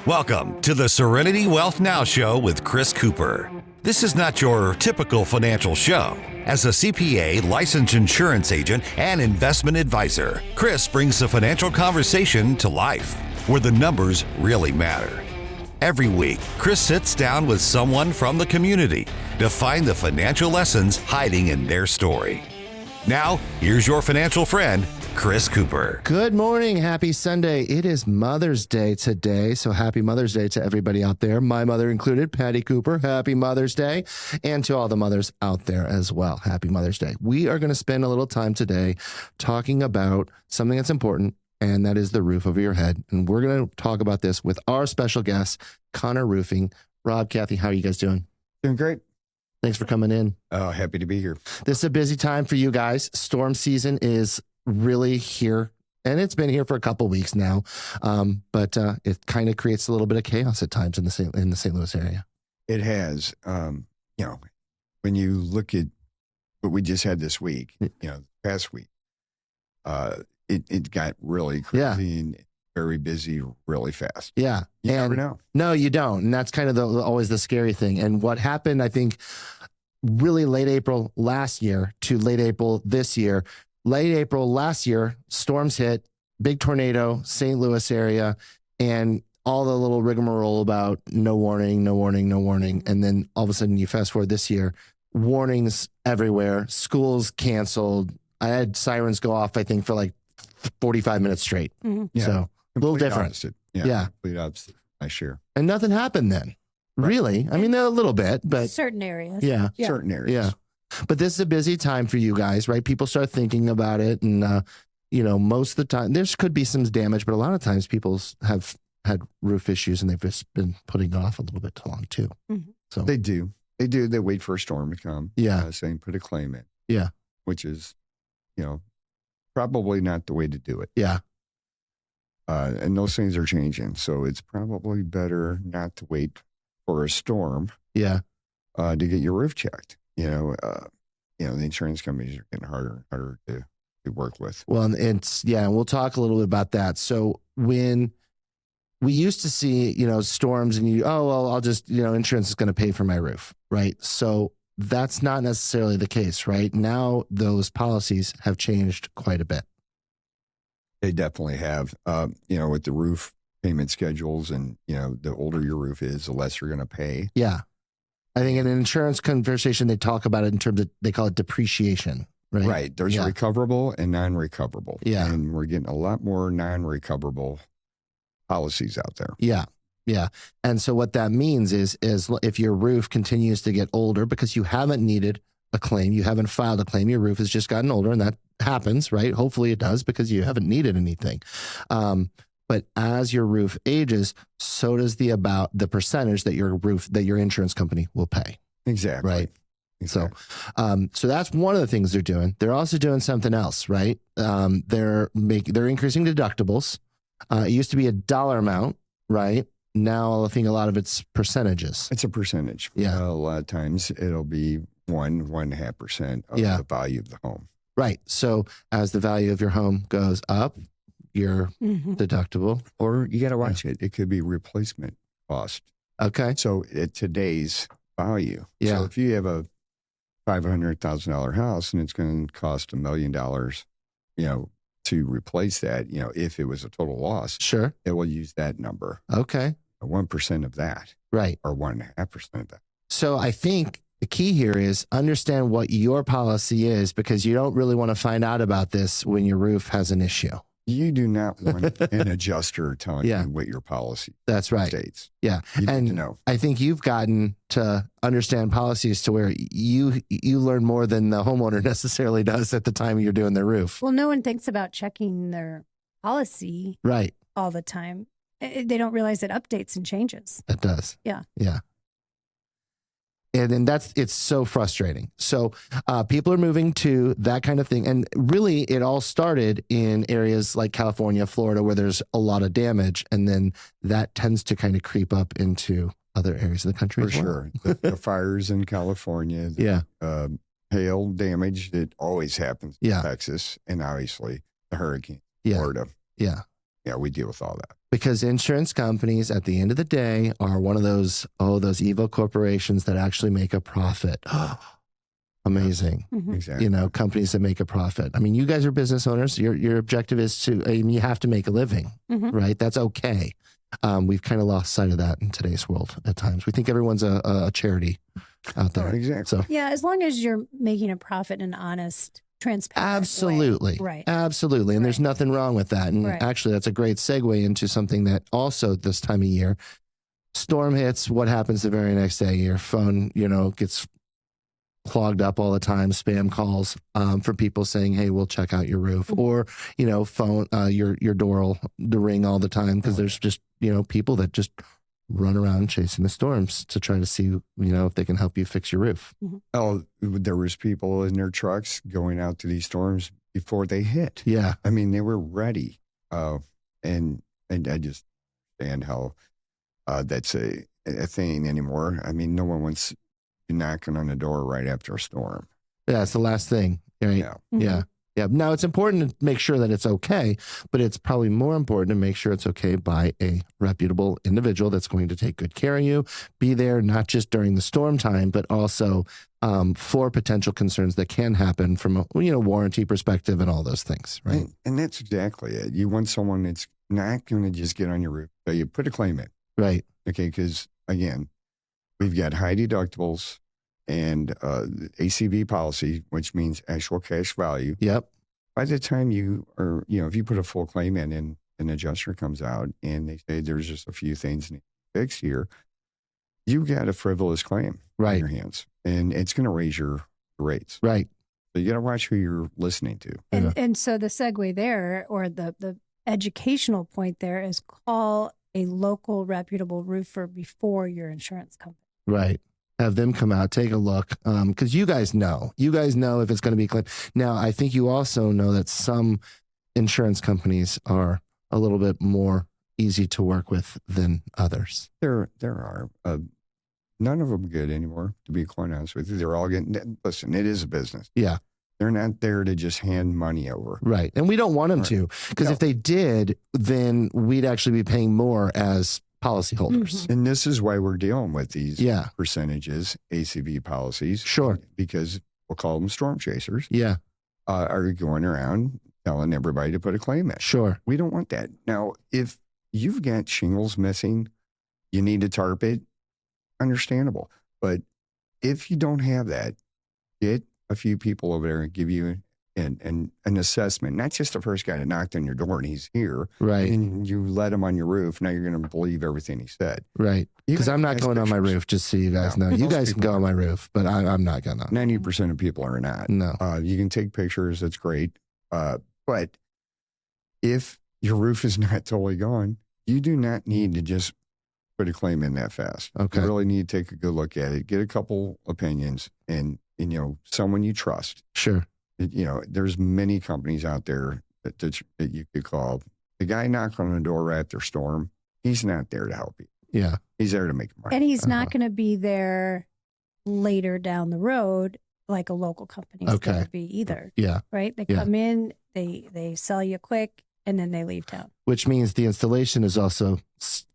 Welcome to the Serenity Wealth Now Show with Chris Cooper. This is not your typical financial show. As a CPA, licensed insurance agent, and investment advisor, Chris brings the financial conversation to life, where the numbers really matter. Every week, Chris sits down with someone from the community to find the financial lessons hiding in their story. Now, here's your financial friend, Chris Cooper. Good morning. Happy Sunday. It is Mother's Day today. So happy Mother's Day to everybody out there. My mother included, Patty Cooper. Happy Mother's Day. And to all the mothers out there as well. Happy Mother's Day. We are going to spend a little time today talking about something that's important, and that is the roof over your head. And we're going to talk about this with our special guest, Connor Roofing. Rob, Cathy, how are you guys doing? Doing great. Thanks for coming in. Oh, happy to be here. This is a busy time for you guys. Storm season is really here, and it's been here for a couple weeks now, but it kind of creates a little bit of chaos at times in the St. Louis area. It has. When you look at what we just had this week, past week, it got really crazy and very busy really fast. Yeah. You never know. No, you don't. And that's kind of always the scary thing. And what happened, I think, really late April last year to late April this year. Late April last year, storms hit, big tornado, St. Louis area, and all the little rigmarole about no warning. And then all of a sudden you fast forward this year, warnings everywhere, schools canceled. I had sirens go off, I think, for like 45 minutes straight. Mm-hmm. Yeah, so a little different. Opposite. Yeah. Complete opposite. I share. And nothing happened then. Right. Really? I mean, a little bit, but certain areas. Yeah. Certain areas. Yeah. But this is a busy time for you guys, right? People start thinking about it. And, most of the time, there could be some damage, but a lot of times people have had roof issues and they've just been putting it off a little bit too long, too. Mm-hmm. So They do. They wait for a storm to come. Yeah. Saying put a claim in. Yeah. Which is, probably not the way to do it. Yeah. And those things are changing. So it's probably better not to wait for a storm. Yeah. To get your roof checked. The insurance companies are getting harder and harder to work with. Well, and we'll talk a little bit about that. So when we used to see, storms and I'll just, insurance is going to pay for my roof, right? So that's not necessarily the case, right? Now those policies have changed quite a bit. They definitely have, with the roof payment schedules and, the older your roof is, the less you're going to pay. Yeah. I think in an insurance conversation, they talk about it in terms of, they call it depreciation, right? Right. There's recoverable and non-recoverable. Yeah. And we're getting a lot more non-recoverable policies out there. Yeah. Yeah. And so what that means is if your roof continues to get older because you haven't needed a claim, you haven't filed a claim, your roof has just gotten older, and that happens, right? Hopefully it does because you haven't needed anything. But as your roof ages, so does the percentage that your insurance company will pay. Exactly. Right. Exactly. So that's one of the things they're doing. They're also doing something else, right? They're increasing deductibles. It used to be a dollar amount, right? Now I think a lot of it's percentages. It's a percentage. Yeah. A lot of times it'll be 1.5% of the value of the home. Right. So as the value of your home goes up, your deductible. Or you got to watch it. It could be replacement cost. Okay. So at today's value. Yeah. So if you have a $500,000 house and it's going to cost $1 million, to replace that, if it was a total loss, sure, it will use that number. Okay. 1% of that. Right. Or 1.5% of that. So I think the key here is understand what your policy is, because you don't really want to find out about this when your roof has an issue. You do not want an adjuster telling you what your policy states. Yeah. You and need to know. I think you've gotten to understand policies to where you learn more than the homeowner necessarily does at the time you're doing their roof. Well, no one thinks about checking their policy all the time. They don't realize it updates and changes. It does. Yeah. Yeah. And it's so frustrating. So people are moving to that kind of thing. And really, it all started in areas like California, Florida, where there's a lot of damage. And then that tends to kind of creep up into other areas of the country. For sure. The fires in California, hail damage that always happens in Texas, and obviously the hurricane in Florida. Yeah. Yeah, we deal with all that. Because insurance companies at the end of the day are one of those evil corporations that actually make a profit. Amazing. Mm-hmm. Exactly. You know, companies that make a profit. I mean, you guys are business owners. Your objective is you have to make a living, right? That's okay. We've kind of lost sight of that in today's world at times. We think everyone's a charity out there. Exactly. So, yeah, as long as you're making a profit in an honest, transparent absolutely. way. Right. Absolutely. And there's nothing wrong with that. And Right. actually, that's a great segue into something that also this time of year, storm hits, what happens the very next day? Your phone, gets clogged up all the time, spam calls for people saying, hey, we'll check out your roof, or, phone, your door will ring all the time because there's just, people that just run around chasing the storms to try to see, if they can help you fix your roof. Oh, there was people in their trucks going out to these storms before they hit. Yeah. I mean, they were ready. And I just understand how that's a thing anymore. I mean, no one wants you knocking on the door right after a storm. Yeah, it's the last thing. Right? Yeah. Yeah. Yeah. Now, it's important to make sure that it's okay, but it's probably more important to make sure it's okay by a reputable individual that's going to take good care of you, be there not just during the storm time, but also for potential concerns that can happen from a warranty perspective and all those things, right? And that's exactly it. You want someone that's not going to just get on your roof. So you put a claim in. Right. Okay, because, again, we've got high deductibles and ACV policy, which means actual cash value. Yep. By the time you are, if you put a full claim in and an adjuster comes out and they say there's just a few things need to fix here, you've got a frivolous claim in your hands, and it's going to raise your rates. Right. So you got to watch who you're listening to. And so the segue there, or the educational point there, is call a local reputable roofer before your insurance company. Right. Have them come out, take a look, because you guys know if it's going to be claimed. Now, I think you also know that some insurance companies are a little bit more easy to work with than others. There are none of them good anymore, to be quite honest with you. They're all getting, listen, it is a business. Yeah. They're not there to just hand money over. Right. And we don't want them to, because if they did, then we'd actually be paying more as policyholders. And this is why we're dealing with these Yeah. percentages, ACV policies. Sure. Because we'll call them storm chasers. Yeah. Are going around telling everybody to put a claim in. Sure. We don't want that. Now, if you've got shingles missing, you need to tarp it, understandable. But if you don't have that, get a few people over there and give you an assessment, not just the first guy that knocked on your door and he's here. Right. And you let him on your roof. Now you're going to believe everything he said. Right. Because I'm not going on my roof, just so you guys know. You guys can go on my roof, but I'm not going to. 90% of people are not. No. You can take pictures. That's great. But if your roof is not totally gone, you do not need to just put a claim in that fast. Okay. You really need to take a good look at it, get a couple opinions, and someone you trust. Sure. There's many companies out there that you could call. The guy knocked on the door right after storm, he's not there to help you. Yeah. He's there to make money. And he's not going to be there later down the road like a local company is going to be either. Yeah. Right? They come in, they sell you quick, and then they leave town. Which means the installation is also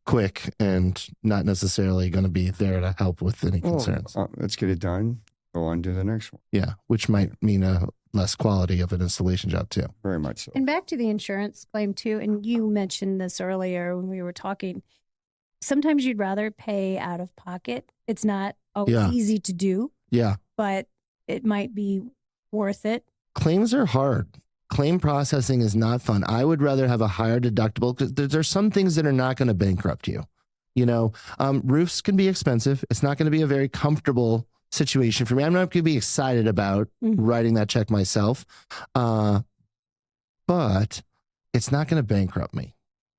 quick and not necessarily going to be there to help with any concerns. Let's get it done. Go on to the next one. Yeah. Which might mean a less quality of an installation job too. Very much so. And back to the insurance claim too, and you mentioned this earlier when we were talking, sometimes you'd rather pay out of pocket. It's not always easy to do. Yeah. But it might be worth it. Claims are hard. Claim processing is not fun. I would rather have a higher deductible because there's some things that are not going to bankrupt you. Roofs can be expensive. It's not going to be a very comfortable situation for me. I'm not going to be excited about writing that check myself, but it's not going to bankrupt me,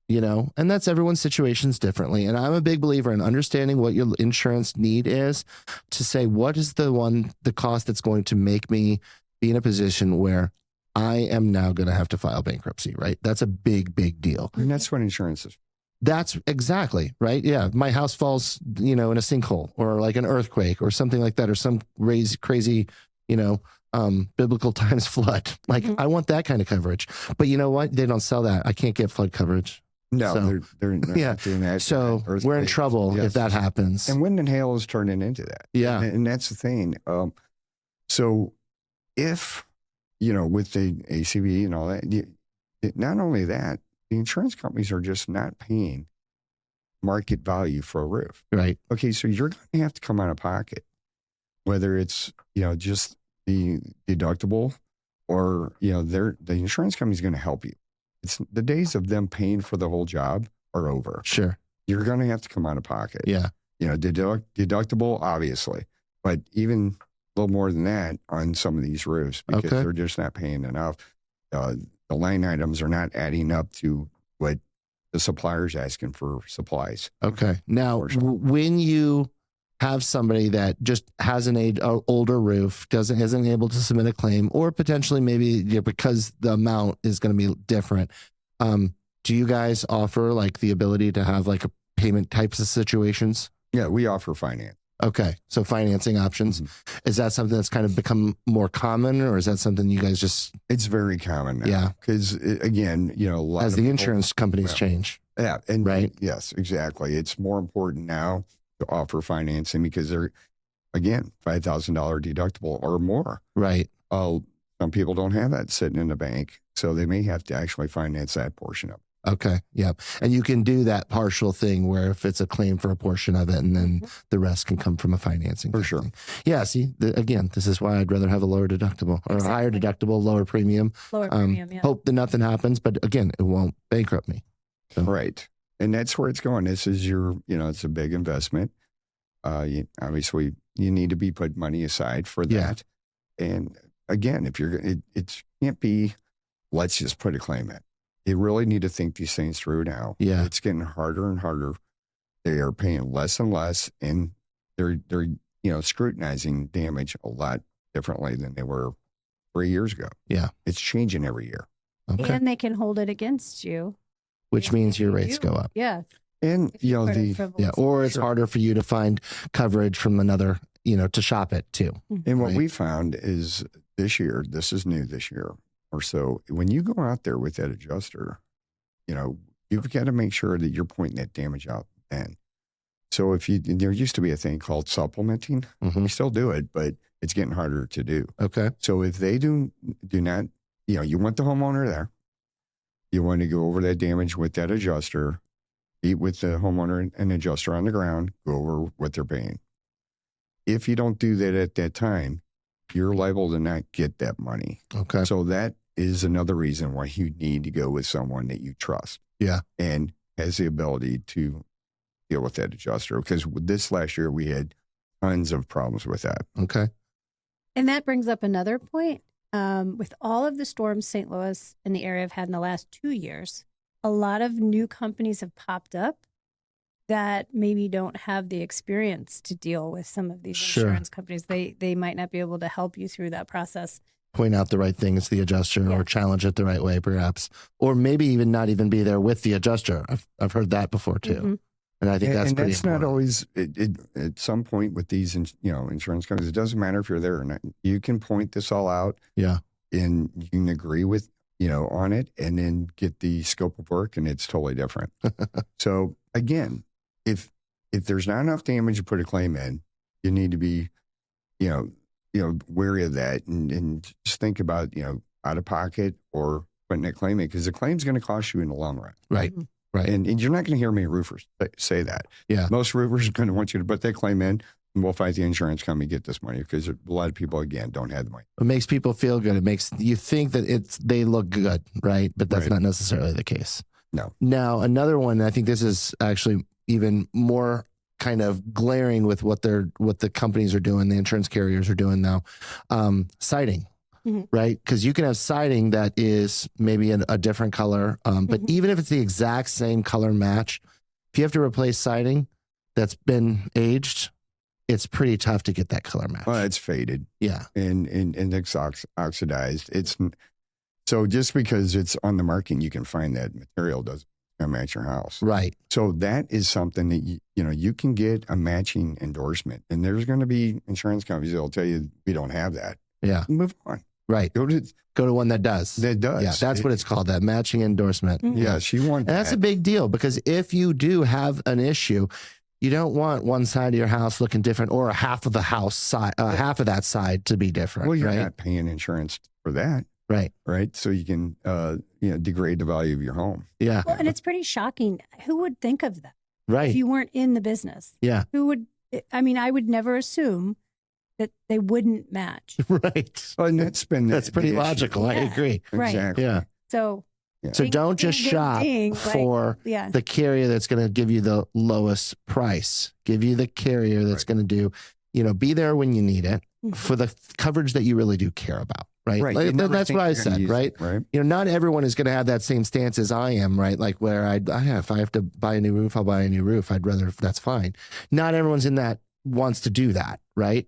and that's everyone's situations differently. And I'm a big believer in understanding what your insurance need is to say, what is the cost that's going to make me be in a position where I am now going to have to file bankruptcy, right? That's a big, big deal. And that's what insurance is. That's exactly right. Yeah. My house falls, in a sinkhole or like an earthquake or something like that, or some crazy, biblical times flood. Like I want that kind of coverage, but you know what? They don't sell that. I can't get flood coverage. No, So, they're not doing that. So we're in trouble if that happens. And wind and hail is turning into that. Yeah. And that's the thing. So if, with the ACV and all that, not only that, the insurance companies are just not paying market value for a roof. Right. Okay, so you're going to have to come out of pocket, whether it's, just the deductible or, the insurance company's going to help you. It's the days of them paying for the whole job are over. Sure. You're going to have to come out of pocket. Yeah. Deductible, obviously, but even a little more than that on some of these roofs because they're just not paying enough. The line items are not adding up to what the supplier's asking for supplies. Okay. Now, when you have somebody that just has an older roof, isn't able to submit a claim, or potentially maybe because the amount is going to be different, do you guys offer like the ability to have like a payment types of situations? Yeah, we offer finance. Okay. So financing options. Mm-hmm. Is that something that's kind of become more common, or is that something you guys just... It's very common now. Yeah. Because again, as the insurance companies change. Yeah. And right. Yes, exactly. It's more important now to offer financing because they're, again, $5,000 deductible or more. Right. Some people don't have that sitting in the bank, so they may have to actually finance that portion of it. Okay. Yeah. And you can do that partial thing where if it's a claim for a portion of it and then the rest can come from a financing. For sure. Thing. Yeah. See, again, this is why I'd rather have a lower deductible or a higher deductible, lower premium. Lower premium, yeah. Hope that nothing happens, but again, it won't bankrupt me. So. Right. And that's where it's going. This is it's a big investment. Obviously, you need to be put money aside for that. Yeah. And again, if it can't be, let's just put a claim in. You really need to think these things through now. Yeah. It's getting harder and harder. They are paying less and less, and they're scrutinizing damage a lot differently than they were 3 years ago. Yeah. It's changing every year. Okay. And they can hold it against you. Which means your rates go up. Yeah. And or it's harder for you to find coverage from another, to shop it too. And what we found is this year, this is new this year or so, when you go out there with that adjuster, you've got to make sure that you're pointing that damage out then. So there used to be a thing called supplementing. Mm-hmm. We still do it, but it's getting harder to do. Okay. So if they do not, you want the homeowner there, you want to go over that damage with that adjuster, meet with the homeowner and adjuster on the ground, go over what they're paying. If you don't do that at that time, you're liable to not get that money. Okay. So that is another reason why you need to go with someone that you trust. Yeah. And has the ability to deal with that adjuster. Because this last year, we had tons of problems with that. Okay. And that brings up another point. With all of the storms St. Louis and the area have had in the last 2 years, a lot of new companies have popped up that maybe don't have the experience to deal with some of these insurance companies. They might not be able to help you through that process. Point out the right things to the adjuster or challenge it the right way, perhaps. Or maybe even not even be there with the adjuster. I've heard that before too. Mm-hmm. And I think that's pretty important. Not always, at some point with these, insurance companies, it doesn't matter if you're there or not. You can point this all out. Yeah. And you can agree with, on it and then get the scope of work and it's totally different. So again, if there's not enough damage to put a claim in, you need to be, wary of that and just think about, out of pocket or putting that claim in because the claim's going to cost you in the long run. Right. Mm-hmm. Right. And you're not going to hear many roofers say that. Yeah. Most roofers are going to want you to put that claim in and we'll fight the insurance company to get this money because a lot of people, again, don't have the money. It makes people feel good. It makes you think that they look good, right? But that's not necessarily the case. No. Now, another one, I think this is actually even more kind of glaring with what the companies are doing, the insurance carriers are doing now, siding. Mm-hmm. Right? Because you can have siding that is maybe a different color, but even if it's the exact same color match, if you have to replace siding that's been aged, it's pretty tough to get that color match. Well, it's faded. Yeah. And it's oxidized. So just because it's on the market, you can find that material doesn't match your house. Right. So that is something that, you can get a matching endorsement. And there's going to be insurance companies that will tell you we don't have that. Yeah. Move on. Right. Go to one that does. That does. Yeah, that's what it's called, that matching endorsement. Mm-hmm. Yeah, she wants that. That's a big deal, because if you do have an issue, you don't want one side of your house looking different, or half of the house side, half of that side to be different. Well, you're right? not paying insurance for that. Right. Right. So you can, degrade the value of your home. Yeah. Well, and it's pretty shocking. Who would think of that? Right. If you weren't in the business. Yeah. Who would, I mean, I would never assume that they wouldn't match. Right. Well, and that's pretty logical. I agree. Right. Exactly. Yeah. So don't just shop for the carrier that's going to give you the lowest price. Give you the carrier that's going to do, be there when you need it for the coverage that you really do care about. Right. Right. That's what I said. Right. Right. Not everyone is going to have that same stance as I am. Right. Like where if I have to buy a new roof, I'll buy a new roof. I'd rather, that's fine. Not everyone's in that wants to do that. Right.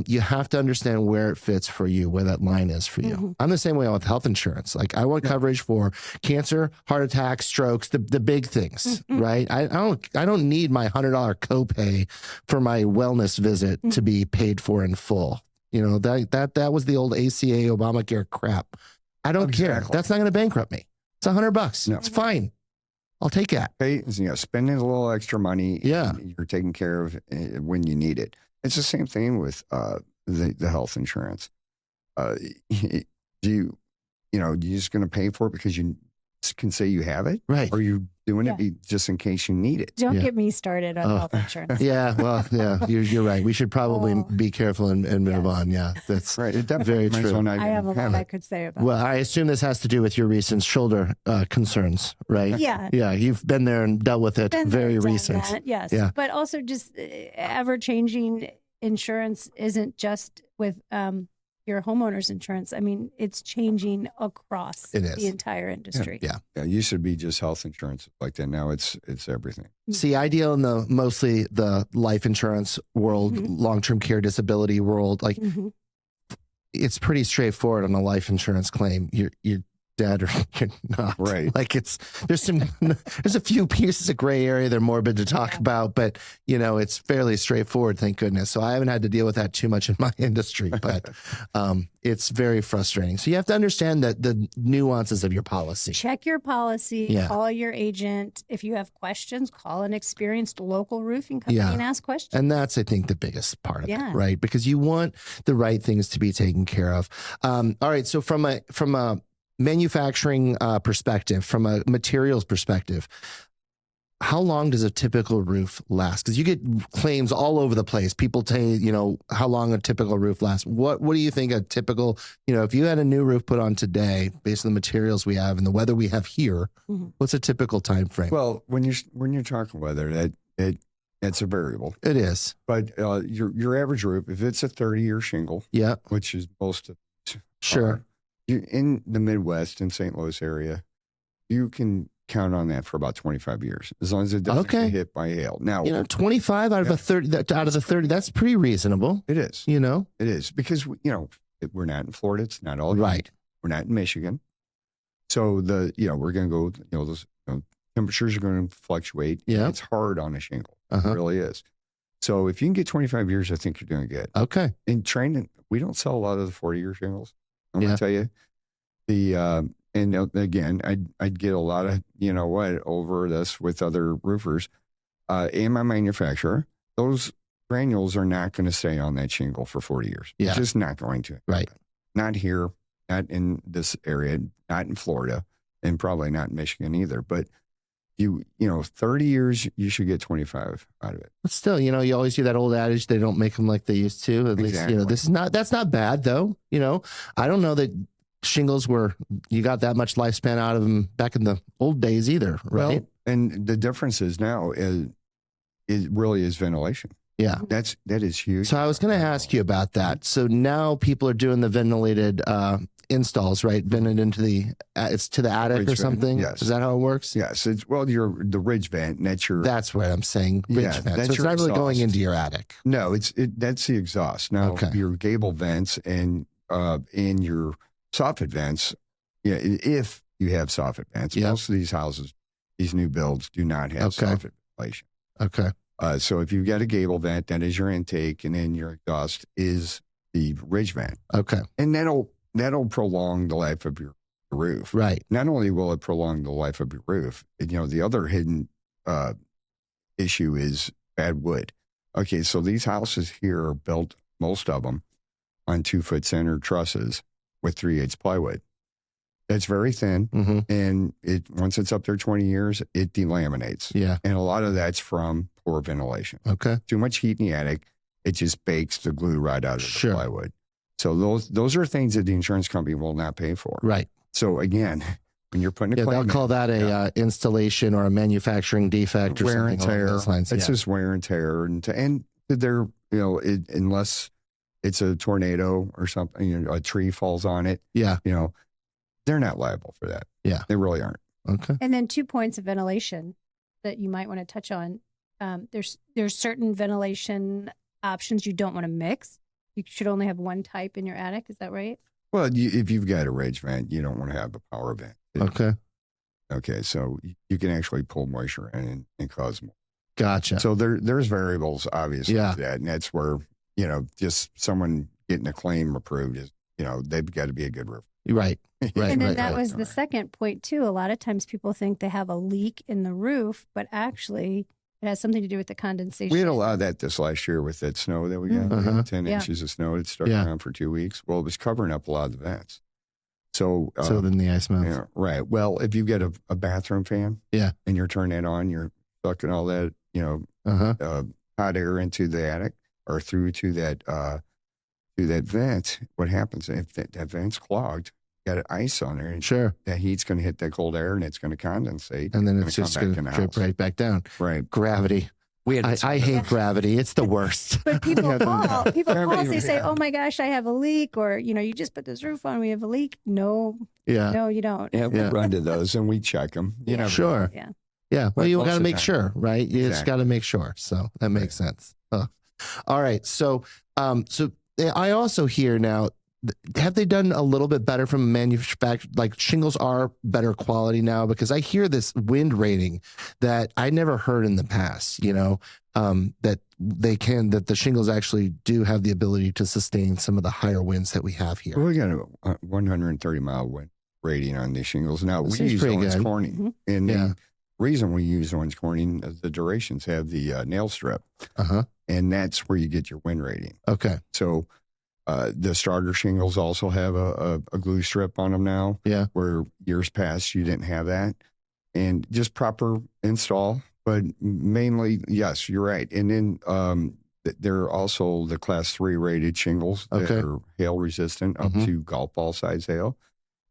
You have to understand where it fits for you, where that line is for you. Mm-hmm. I'm the same way with health insurance. Like I want coverage for cancer, heart attacks, strokes, the big things, right? I don't need my $100 copay for my wellness visit to be paid for in full. That was the old ACA Obamacare crap. I don't care. That's not going to bankrupt me. It's $100. No. It's fine. I'll take that. Hey, spending a little extra money. Yeah. You're taken care of when you need it. It's the same thing with the health insurance. You just going to pay for it because you can say you have it? Right. Or are you doing it just in case you need it? Don't get me started on health insurance. Yeah, well, you're right. We should probably be careful and move on. Yeah, that's right. Very true. I have a lot I could say about Well, I assume this has to do with your recent shoulder concerns, right? Yeah. Yeah, you've been there and dealt with it. Very recent. Yes. Yeah. But also just ever-changing insurance isn't just with your homeowner's insurance. I mean, it's changing across the entire industry. Yeah. It used to be just health insurance like that. Now it's everything. See, I deal in mostly the life insurance world, long-term care disability world. Like it's pretty straightforward on a life insurance claim. You're dead or you're not. Right. Like there's a few pieces of gray area. They're morbid to talk about, but it's fairly straightforward, thank goodness. So I haven't had to deal with that too much in my industry, but it's very frustrating. So you have to understand the nuances of your policy. Check your policy, call your agent. If you have questions, call an experienced local roofing company and ask questions. And that's, I think, the biggest part of it, right? Because you want the right things to be taken care of. All right. So from a manufacturing perspective, from a materials perspective, how long does a typical roof last? Because you get claims all over the place. People tell you, how long a typical roof lasts. What do you think a typical, if you had a new roof put on today, based on the materials we have and the weather we have here, what's a typical time frame? Well, when you're talking weather, it's a variable. It is. But your average roof, if it's a 30-year shingle, which is most of sure. In the Midwest and St. Louis area, you can count on that for about 25 years, as long as it doesn't get hit by hail. Now, 25 out of the 30, that's pretty reasonable. It is. It is because we're not in Florida. It's not all right. We're not in Michigan, so we're going to go. Those temperatures are going to fluctuate. Yeah, it's hard on a shingle. It really is. So if you can get 25 years, I think you're doing good. Okay. In training, we don't sell a lot of the 40-year shingles. I'm going to tell you, and again, I'd get a lot of, over this with other roofers and my manufacturer. Those granules are not going to stay on that shingle for 40 years. Yeah. It's just not going to. Right. Not here, not in this area, not in Florida, and probably not in Michigan either. But 30 years, you should get 25 out of it. But still, you always hear that old adage, they don't make them like they used to. At least, that's not bad though. I don't know that shingles you got that much lifespan out of them back in the old days either. Right. Well, and the difference is now it really is ventilation. Yeah. That is huge. So I was going to ask you about that. So now people are doing the ventilated, installs, right? Vented into it's to the attic ridge or something. Vent. Yes. Is that how it works? Yes. It's the ridge vent. And that's what I'm saying. Ridge vent. That's so it's not really going into your attic. No, that's the exhaust. Now your gable vents and your soffit vents. Yeah. If you have soffit vents, most of these houses, these new builds do not have soffit ventilation. Okay. So if you've got a gable vent, that is your intake, and then your exhaust is the ridge vent. Okay. And that'll that'll prolong the life of your roof. Right. Not only will it prolong the life of your roof, the other hidden issue is bad wood. Okay, so these houses here are built, most of them, on 2-foot center trusses with 3/8 plywood. It's very thin, and once it's up there 20 years, it delaminates. Yeah. And a lot of that's from poor ventilation. Okay. Too much heat in the attic, it just bakes the glue right out of the plywood. So those are things that the insurance company will not pay for. Right. So again, when you're putting a claim they'll call that a installation or a manufacturing defect or wear something and tear. along those lines. It's just wear and tear, and they're unless it's a tornado or something, a tree falls on it. Yeah. They're not liable for that. Yeah. They really aren't. Okay. And then 2 points of ventilation that you might want to touch on. There's certain ventilation options you don't want to mix. You should only have one type in your attic. Is that right? Well, if you've got a ridge vent, you don't want to have a power vent. Okay. Okay. So you can actually pull moisture in and cause more. Gotcha. So there's variables, obviously, Yeah. to that. And that's where, just someone getting a claim approved is, they've got to be a good roofer. Right. Right. And then right, that right. was the second point too. A lot of times people think they have a leak in the roof, but actually it has something to do with the condensation. We had a lot of that this last year with that snow that we got. We had 10 inches of snow. It stuck around for 2 weeks. Well, it was covering up a lot of the vents. So then the ice melts. Yeah, right. Well, if you've got a bathroom fan, and you're turning it on, you're sucking all that, hot air into the attic or through to that vent. What happens if that vent's clogged? Got ice on there, and that heat's going to hit that cold air, and it's going to condensate, and then it's just going to drip right back down. Right. Gravity. I hate gravity. It's the worst. But people call. They say, "Oh my gosh, I have a leak," or you just put this roof on. We have a leak. No. Yeah. No, you don't. Yeah, we run to those and we check them. Sure. Yeah. Yeah. Well, you got to make sure, right? You just got to make sure. So that makes sense. All right. So, I also hear now. Have they done a little bit better from manufacturer? Like shingles are better quality now, because I hear this wind rating that I never heard in the past, that the shingles actually do have the ability to sustain some of the higher winds that we have here. Well, we got a 130-mile wind rating on these shingles. Now, we use Owens Corning. And the reason we use Owens Corning is the durations have the nail strip. And that's where you get your wind rating. Okay. So, the starter shingles also have a glue strip on them now. Yeah. Where years past you didn't have that. And just proper install. But mainly, yes, you're right. And then there are also the class 3 rated shingles that are hail resistant up to golf ball size hail.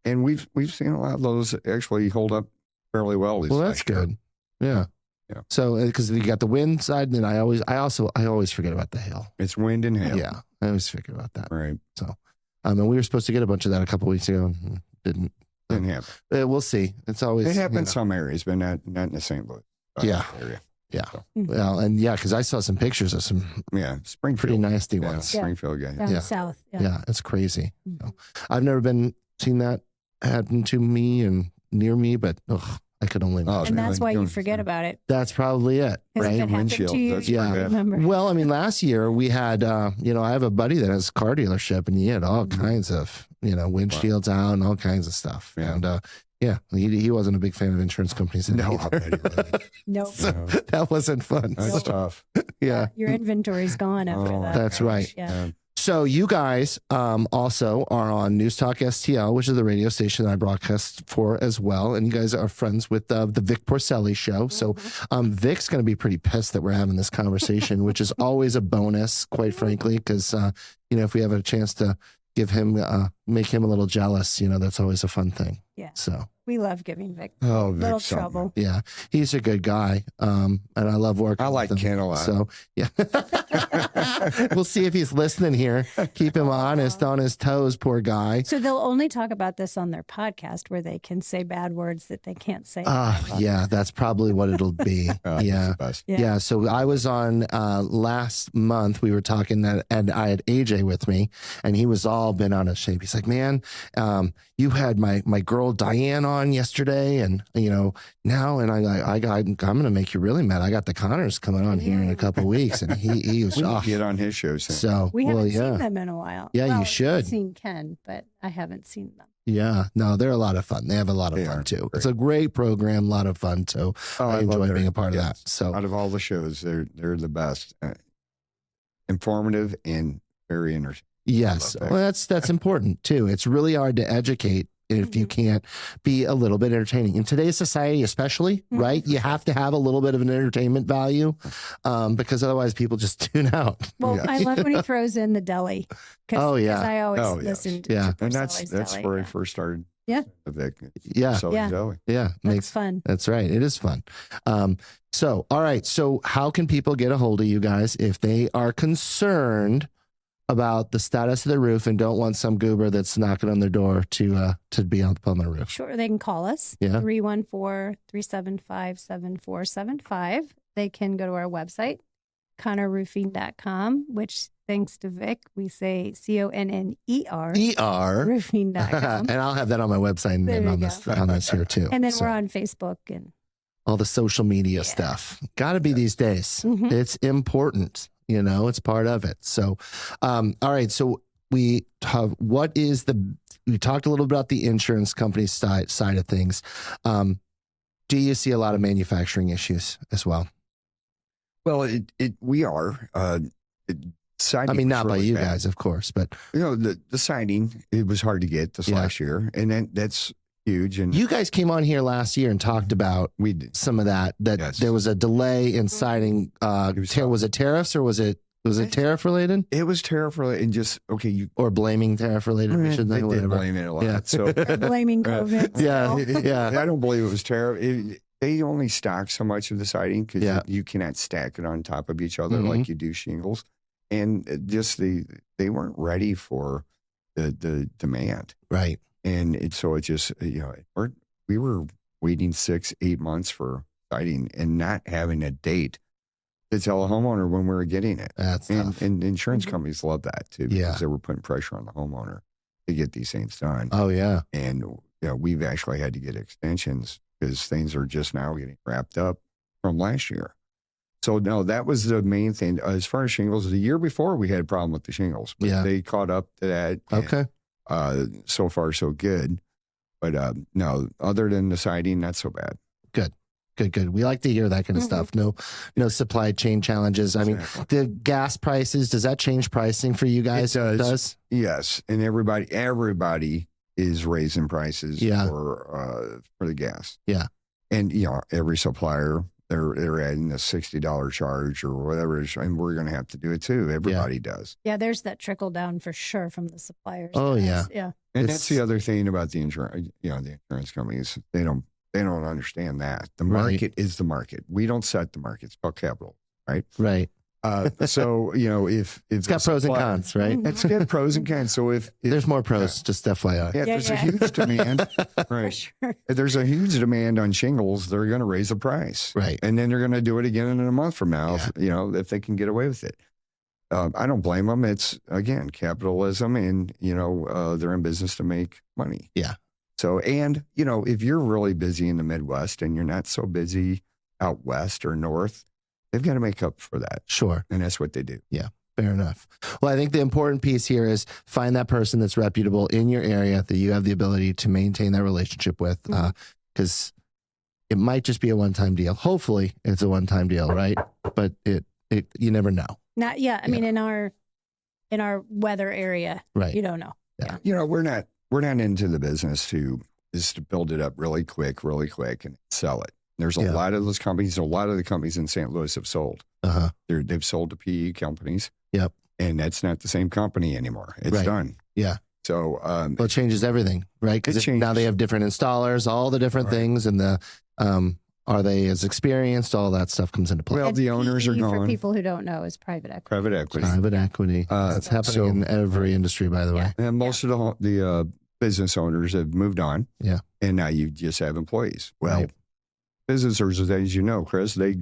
And we've seen a lot of those actually hold up fairly well. Well, that's good. Yeah. Yeah. So, because you got the wind side, and then I always forget about the hail. It's wind and hail. Yeah, I always forget about that. Right. So, and we were supposed to get a bunch of that a couple weeks ago, and didn't happen. We'll see. It's always it happens in some areas, but not in the St. Louis area. Yeah. So. Well, and because I saw some pictures of some Springfield, pretty nasty ones. Springfield guy. Down south. Yeah, it's crazy. So, I've never seen that happen to me and near me, but I could only imagine. And that's why you forget about it. That's probably it, right? Windshield. Well, I mean, last year we had, I have a buddy that has a car dealership, and he had all kinds of, windshields out and all kinds of stuff. Yeah. And he wasn't a big fan of insurance companies. No, Nope. So that wasn't fun. That's tough. Yeah. Your inventory's gone after that. That's right. Yeah. So you guys also are on News Talk STL, which is the radio station that I broadcast for as well. And you guys are friends with the Vic Porcelli show. So Vic's going to be pretty pissed that we're having this conversation, which is always a bonus, quite frankly, because, if we have a chance to give him, make him a little jealous, that's always a fun thing. Yeah. So we love giving Vic little trouble. Yeah. He's a good guy. And I love working with him. Ken a lot. So, yeah. We'll see if he's listening here. Keep him honest, on his toes, poor guy. So they'll only talk about this on their podcast where they can say bad words that they can't say. Yeah, that's probably what it'll be. Yeah. So I was on last month. We were talking and I had AJ with me, and he was all bent out of shape. He's like, man, you had my girl Diane on on yesterday, and now, and I'm going to make you really mad. I got the Connors coming on here in a couple of weeks, and he was get on his show soon. So we haven't seen them in a while. Yeah, you should. I've seen Ken, but I haven't seen them. Yeah, no, they're a lot of fun. They have a lot of fun too. Great. It's a great program, a lot of fun. So I enjoy being a part of that. So out of all the shows, they're the best, informative and very interesting. Yes, well, that's important too. It's really hard to educate if you can't be a little bit entertaining. In today's society, especially, right? You have to have a little bit of an entertainment value because otherwise people just tune out. Well, I love when he throws in the deli. Oh, yeah. I always listened to and that's where I first started. Yeah. Yeah. That's fun. That's right. It is fun. So, all right. So how can people get a hold of you guys if they are concerned about the status of the roof and don't want some goober that's knocking on their door to be up on their roof? Sure. They can call us. 314-375-7475. They can go to our website, connorroofing.com, which thanks to Vic, we say CONNER. Roofing.com. And I'll have that on my website and on this here too. And then we're on Facebook and all the social media stuff. Got to be these days. It's important. It's part of it. So, all right. So we talked a little bit about the insurance company side of things. Do you see a lot of manufacturing issues as well? Well, we are. Siding, I mean, not really by you guys, of course, but the siding, it was hard to get this last year, and that's huge. And you guys came on here last year and talked about some of that there was a delay in siding. Was it tariffs or was it tariff related? It was tariff related, and just or blaming tariff related. They did blame it a lot. Yeah. So blaming COVID. Yeah. I don't believe it was tariff. They only stock so much of the siding because you cannot stack it on top of each other like you do shingles, and just they weren't ready for the demand. Right. And so it just, we were waiting 6-8 months for siding and not having a date to tell a homeowner when we were getting it. That's tough. And insurance companies love that too, because they were putting pressure on the homeowner to get these things done. Oh, yeah. And we've actually had to get extensions because things are just now getting wrapped up from last year. So, no, that was the main thing. As far as shingles, the year before we had a problem with the shingles. But they caught up to that. Okay. So far, so good. But no, other than the siding, not so bad. Good. We like to hear that kind of stuff. No supply chain challenges. I mean, the gas prices, does that change pricing for you guys? It does. Yes. And everybody is raising prices for the gas. Yeah. And, every supplier, they're adding a $60 charge or whatever it is, and we're going to have to do it too. Everybody does. Yeah, there's that trickle down for sure from the suppliers. Oh, yeah. Yeah. And that's the other thing about the insurance, the insurance companies, they don't understand that. The market is the market. We don't set the market. It's called capital, right? Right. So, if it's got pros and cons, right? It's got pros and cons. So if there's more pros, just FYI. Yeah, there's a huge demand. Right. Sure. If there's a huge demand on shingles, they're going to raise the price. Right. And then they're going to do it again in a month from now, if they can get away with it. I don't blame them. It's, again, capitalism, and, they're in business to make money. Yeah. So, and, if you're really busy in the Midwest and you're not so busy out west or north, they've got to make up for that. Sure. And that's what they do. Yeah. Fair enough. Well, I think the important piece here is find that person that's reputable in your area that you have the ability to maintain that relationship with, because it might just be a one-time deal. Hopefully it's a one-time deal, right? But you never know. Not yet. I mean, in our weather area, right? You don't know. Yeah. We're not into the business to build it up really quick and sell it. There's a lot of those companies. A lot of the companies in St. Louis have sold. They've sold to PE companies. Yep. And that's not the same company anymore. It's done. Yeah. So well, it changes everything, right? Because now they have different installers, all the different things, and the are they as experienced? All that stuff comes into play. Well, the owners are gone. For people who don't know, is private equity. Private equity. That's happening in every industry, by the way. And most of the business owners have moved on. Yeah. And now you just have employees. Well, businesses, as you know, Chris, they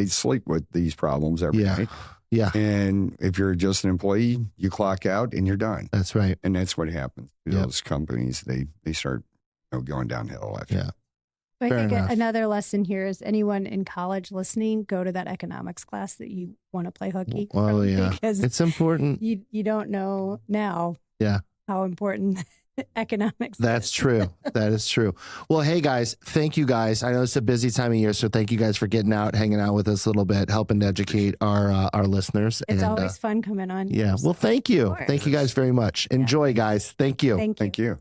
sleep with these problems every night. Yeah. And if you're just an employee, you clock out and you're done. That's right. And that's what happens to those companies. They start going downhill after. Yeah. I Fair think enough. another lesson here is anyone in college listening, go to that economics class that you want to play hooky. Oh, yeah. Because It's important. you don't know now how important economics That's is. true. That is true. Well, hey, guys, thank you guys. I know it's a busy time of year, so thank you guys for getting out, hanging out with us a little bit, helping to educate our listeners. It's always fun coming on. Yeah. Well, thank you. Thank you guys very much. Enjoy, guys. Thank you. Thank you.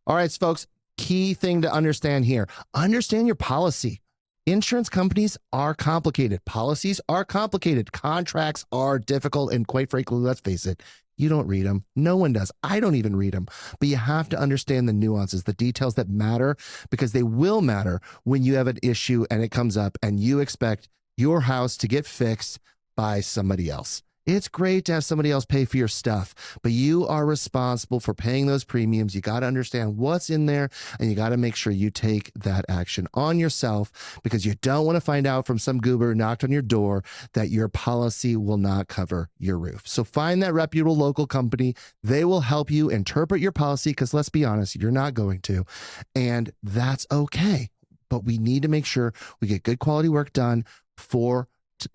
All right, folks. Key thing to understand here. Understand your policy. Insurance companies are complicated. Policies are complicated. Contracts are difficult. And quite frankly, let's face it, you don't read them. No one does. I don't even read them. But you have to understand the nuances, the details that matter, because they will matter when you have an issue and it comes up and you expect your house to get fixed by somebody else. It's great to have somebody else pay for your stuff, but you are responsible for paying those premiums. You got to understand what's in there, and you got to make sure you take that action on yourself, because you don't want to find out from some goober who knocked on your door that your policy will not cover your roof. So find that reputable local company. They will help you interpret your policy, because let's be honest, you're not going to, and that's okay. But we need to make sure we get good quality work done for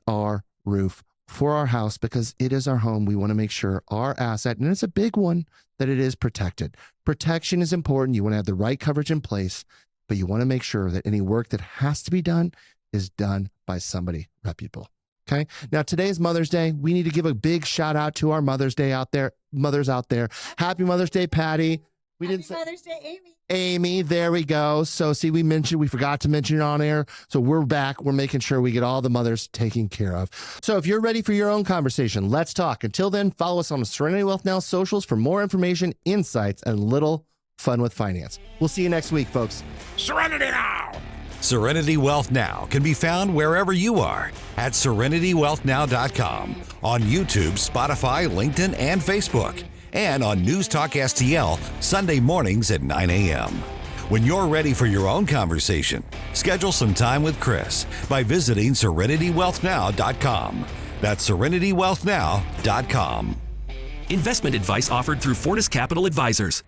our roof, for our house, because it is our home. We want to make sure our asset, and it's a big one, that it is protected. Protection is important. You want to have the right coverage in place, but you want to make sure that any work that has to be done is done by somebody reputable. Okay. Now, today is Mother's Day. We need to give a big shout out to our mothers out there. Happy Mother's Day, Patty. Happy Mother's Day, Amy, there we go. So see, we forgot to mention it on air. So we're back. We're making sure we get all the mothers taken care of. So if you're ready for your own conversation, let's talk. Until then, follow us on the Serenity Wealth Now socials for more information, insights, and a little fun with finance. We'll see you next week, folks. Serenity Now! Serenity Wealth Now can be found wherever you are at serenitywealthnow.com, on YouTube, Spotify, LinkedIn, and Facebook, and on News Talk STL Sunday mornings at 9 a.m. When you're ready for your own conversation, schedule some time with Chris by visiting serenitywealthnow.com. That's serenitywealthnow.com. Investment advice offered through Fortis Capital Advisors.